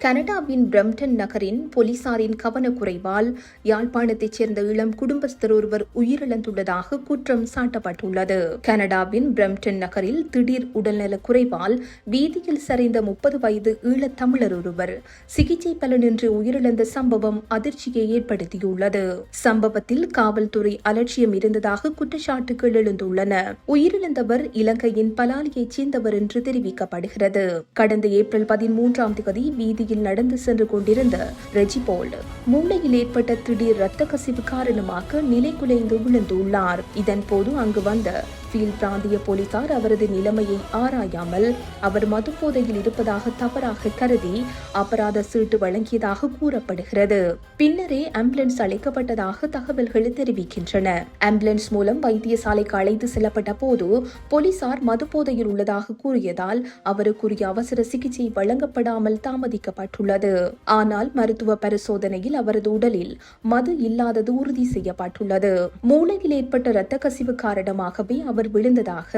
கனடாவின் பிரம்டன் நகரின் போலீசாரின் கவனக்குறைவால் யாழ்ப்பாணத்தைச் சேர்ந்த இளம் குடும்பஸ்தர் ஒருவர் உயிரிழந்துள்ளதாக குற்றம் சாட்டப்பட்டுள்ளது. கனடாவின் பிரம்டன் நகரில் திடீர் உடல்நலக் குறைவால் வீதியில் சரிந்த 30 வயது ஈழத் தமிழர் ஒருவர் சிகிச்சை பலனின்றி உயிரிழந்த சம்பவம் அதிர்ச்சியை ஏற்படுத்தியுள்ளது. சம்பவத்தில் காவல்துறை அலட்சியம் இருந்ததாக குற்றச்சாட்டுகள் எழுந்துள்ளன. உயிரிழந்தவர் இலங்கையின் பலாலியைச் சேர்ந்தவர் என்று தெரிவிக்கப்படுகிறது. கடந்த ஏப்ரல் 13ஆம் தேதி வீதி நடந்து சென்று கொண்டிருந்த ரெஜிபோல்ட் மூளையில் ஏற்பட்ட திடீர் இரத்த கசிவு காரணமாக நிலை குலைந்து விழுந்துள்ளார். இதன்போது அங்கு வந்த ஃபீல்ட் பிராந்திய போலீசார் அவரது நிலைமையை ஆராயாமல் அவர் மதுபோதையில் இருப்பதாக தவறாக கருதி அபராத சீட்டு வழங்கியதாக கூறப்படுகிறது. பின்னரே ஆம்புலன்ஸ் அழைக்கப்பட்டதாக தகவல்கள் தெரிவிக்கின்றன. ஆம்புலன்ஸ் மூலம் வைத்தியசாலைக்கு அழைத்து செல்லப்பட்ட போது போலீசார் மதுபோதையில் உள்ளதாக கூறியதால் அவருக்குரிய அவசர சிகிச்சை வழங்கப்படாமல் தாமதிக்கப்பட்டுள்ளது. ஆனால் மருத்துவ பரிசோதனையில் அவரது உடலில் மது இல்லாதது உறுதி செய்யப்பட்டுள்ளது. மூளையில் ஏற்பட்ட இரத்த கசிவு காரணமாகவே அவர் விழுந்ததாக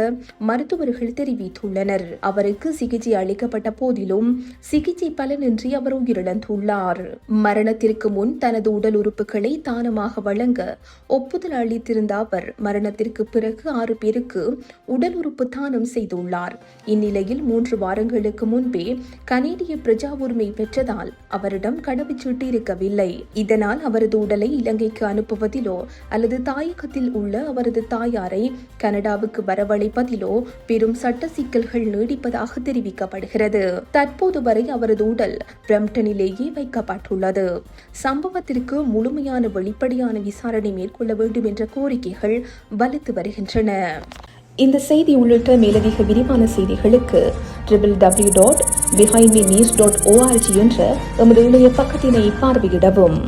மருத்துவர்கள் தெரிவித்துள்ளனர். அவருக்கு சிகிச்சை அளிக்கப்பட்ட போதிலும் சிகிச்சை பலனின்றி அவர் உயிரிழந்துள்ளார். மரணத்திற்கு முன் தனது உடல் உறுப்புகளை தானமாக வழங்க ஒப்புதல் அளித்திருந்த அவர் மரணத்திற்கு பிறகு 6 பேருக்கு உடல் உறுப்பு தானம் செய்துள்ளார். இந்நிலையில் 3 வாரங்களுக்கு முன்பே கனேடிய பிரஜா உரிமை பெற்றதால் அவரிடம் கடவுச்சீட்டு இருக்கவில்லை. இதனால் அவரது உடலை இலங்கைக்கு அனுப்புவதிலோ அல்லது தாயகத்தில் உள்ள அவரது தாயாரை கனடாவுக்கு வரவழைப்பதிலோ பெரும் சட்ட சிக்கல்கள் நீடிப்பதாக தெரிவிக்கப்படுகிறது. தற்போது வரை அவரது உடல் பிரம்டனிலேயே வைக்கப்பட்டுள்ளது. சம்பவத்திற்கு முழுமையான வெளிப்படையான விசாரணை மேற்கொள்ள வேண்டும் என்ற கோரிக்கைகள் வலுத்து வருகின்றன. இந்த செய்தி உள்ளிட்ட மேலதிக விரிவான செய்திகளுக்கு www.behindmenews.org என்ற எமது இணைய பக்கத்தினை பார்வையிடவும்.